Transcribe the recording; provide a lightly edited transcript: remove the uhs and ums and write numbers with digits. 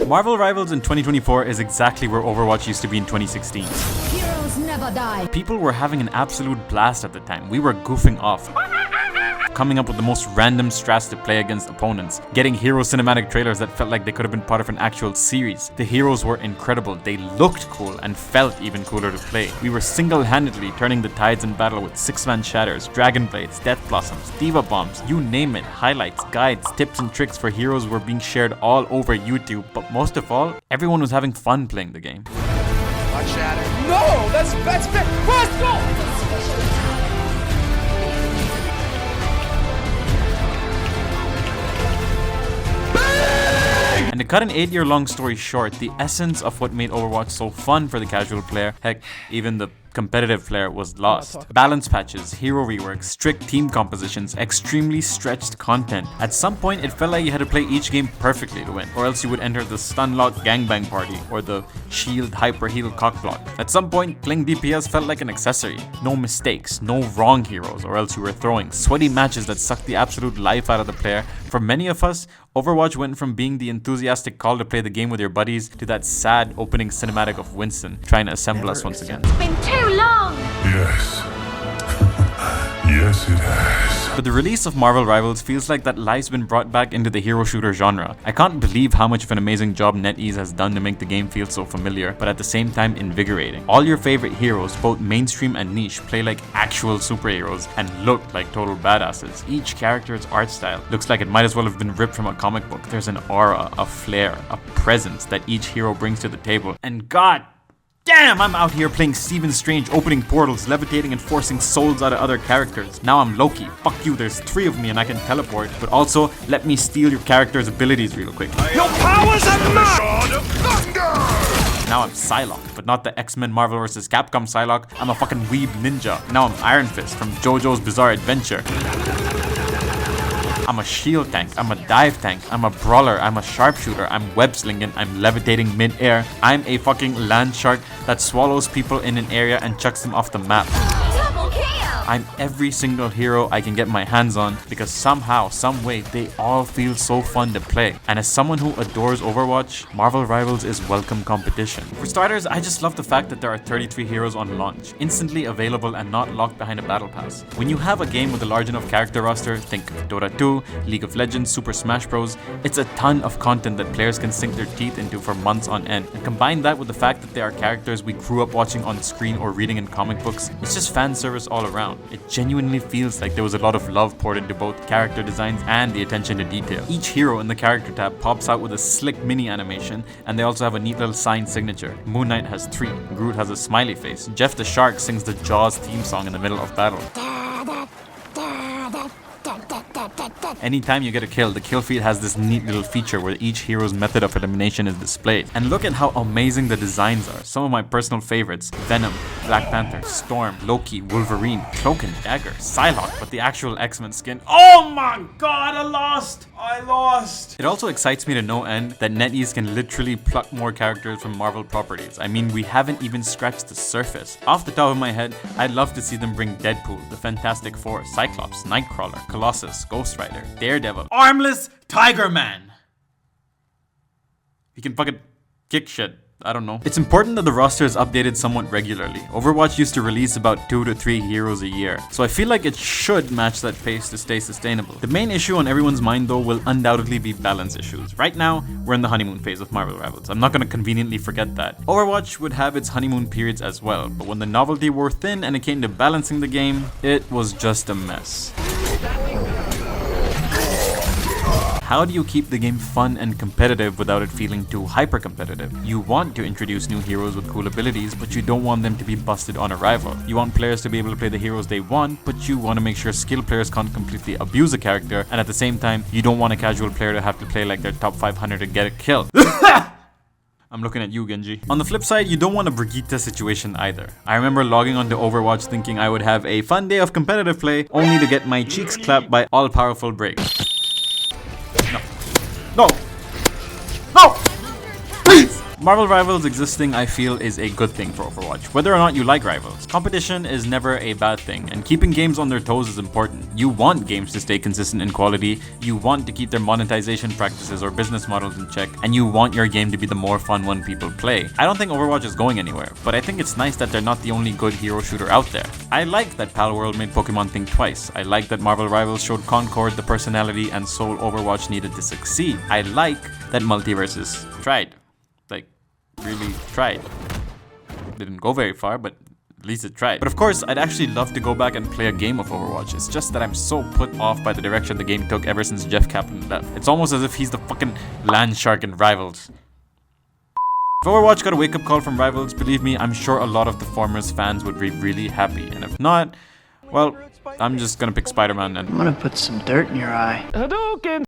Marvel Rivals in 2024 is exactly where Overwatch used to be in 2016. Heroes never die. People were having an absolute blast at the time. We were goofing off, coming up with the most random strats to play against opponents, getting hero cinematic trailers that felt like they could have been part of an actual series. The heroes were incredible, they looked cool and felt even cooler to play. We were single-handedly turning the tides in battle with 6-man shatters, dragon blades, death blossoms, diva bombs, you name it. Highlights, guides, tips and tricks for heroes were being shared all over YouTube, but most of all, everyone was having fun playing the game. Watch shatter. No, that's fit. First goal. And to cut an 8-year-long story short, the essence of what made Overwatch so fun for the casual player, heck, even the competitive player, was lost. Balance patches, hero reworks, strict team compositions, extremely stretched content. At some point, it felt like you had to play each game perfectly to win, or else you would enter the stunlock gangbang party or the shield hyper heal cockblock. At some point, playing DPS felt like an accessory. No mistakes, no wrong heroes, or else you were throwing sweaty matches that sucked the absolute life out of the player. For many of us, Overwatch went from being the enthusiastic call to play the game with your buddies to that sad opening cinematic of Winston trying to assemble us once again. It's been too long. Yes. Yes, it has. But the release of Marvel Rivals feels like that life's been brought back into the hero shooter genre. I can't believe how much of an amazing job NetEase has done to make the game feel so familiar, but at the same time invigorating. All your favorite heroes, both mainstream and niche, play like actual superheroes and look like total badasses. Each character's art style looks like it might as well have been ripped from a comic book. There's an aura, a flair, a presence that each hero brings to the table. And god damn, I'm out here playing Stephen Strange, opening portals, levitating and forcing souls out of other characters. Now I'm Loki. Fuck you, there's 3 of me and I can teleport. But also, let me steal your character's abilities real quick. Your powers are mine. Now I'm Psylocke, but not the X-Men Marvel vs. Capcom Psylocke. I'm a fucking weeb ninja. Now I'm Iron Fist from JoJo's Bizarre Adventure. I'm a shield tank, I'm a dive tank, I'm a brawler, I'm a sharpshooter, I'm web slinging, I'm levitating mid-air, I'm a fucking land shark that swallows people in an area and chucks them off the map. Double kill. I'm every single hero I can get my hands on because somehow, some way, they all feel so fun to play. And as someone who adores Overwatch, Marvel Rivals is welcome competition. For starters, I just love the fact that there are 33 heroes on launch, instantly available and not locked behind a battle pass. When you have a game with a large enough character roster, think Dota 2, League of Legends, Super Smash Bros, it's a ton of content that players can sink their teeth into for months on end. And combine that with the fact that there are characters we grew up watching on screen or reading in comic books, it's just fan service all around. It genuinely feels like there was a lot of love poured into both character designs and the attention to detail. Each hero in the character tab pops out with a slick mini animation, and they also have a neat little sign signature. Moon Knight has 3, Groot has a smiley face, Jeff the Shark sings the Jaws theme song in the middle of battle. Anytime you get a kill, the kill feed has this neat little feature where each hero's method of elimination is displayed. And look at how amazing the designs are. Some of my personal favorites: Venom, Black Panther, Storm, Loki, Wolverine, Cloak and Dagger, Psylocke, but the actual X-Men skin. Oh my god, I lost! It also excites me to no end that NetEase can literally pluck more characters from Marvel properties. I mean, we haven't even scratched the surface. Off the top of my head, I'd love to see them bring Deadpool, the Fantastic Four, Cyclops, Nightcrawler, Colossus, Ghost Rider, Daredevil, Armless Tiger Man. He can fucking kick shit. I don't know. It's important that the roster is updated somewhat regularly. Overwatch used to release about 2 to 3 heroes a year, so I feel like it should match that pace to stay sustainable. The main issue on everyone's mind though will undoubtedly be balance issues. Right now, we're in the honeymoon phase of Marvel Rivals. I'm not gonna conveniently forget that. Overwatch would have its honeymoon periods as well, but when the novelty wore thin and it came to balancing the game, it was just a mess. How do you keep the game fun and competitive without it feeling too hyper-competitive? You want to introduce new heroes with cool abilities, but you don't want them to be busted on arrival. You want players to be able to play the heroes they want, but you want to make sure skilled players can't completely abuse a character, and at the same time, you don't want a casual player to have to play like their top 500 to get a kill. I'm looking at you, Genji. On the flip side, you don't want a Brigitte situation either. I remember logging onto Overwatch thinking I would have a fun day of competitive play, only to get my cheeks clapped by all-powerful Break. No. No! No! Please! Marvel Rivals existing, I feel, is a good thing for Overwatch, whether or not you like Rivals. Competition is never a bad thing, and keeping games on their toes is important. You want games to stay consistent in quality, you want to keep their monetization practices or business models in check, and you want your game to be the more fun one people play. I don't think Overwatch is going anywhere, but I think it's nice that they're not the only good hero shooter out there. I like that Palworld made Pokemon think twice. I like that Marvel Rivals showed Concord the personality and soul Overwatch needed to succeed. I like that Multiverses tried. Like, really tried. Didn't go very far, but at least it tried. But of course, I'd actually love to go back and play a game of Overwatch. It's just that I'm so put off by the direction the game took ever since Jeff Kaplan left. It's almost as if he's the fucking land shark in Rivals. If Overwatch got a wake-up call from Rivals, believe me, I'm sure a lot of the former's fans would be really happy. And if not, well, I'm just gonna pick Spider-Man and... I'm gonna put some dirt in your eye. Hadouken!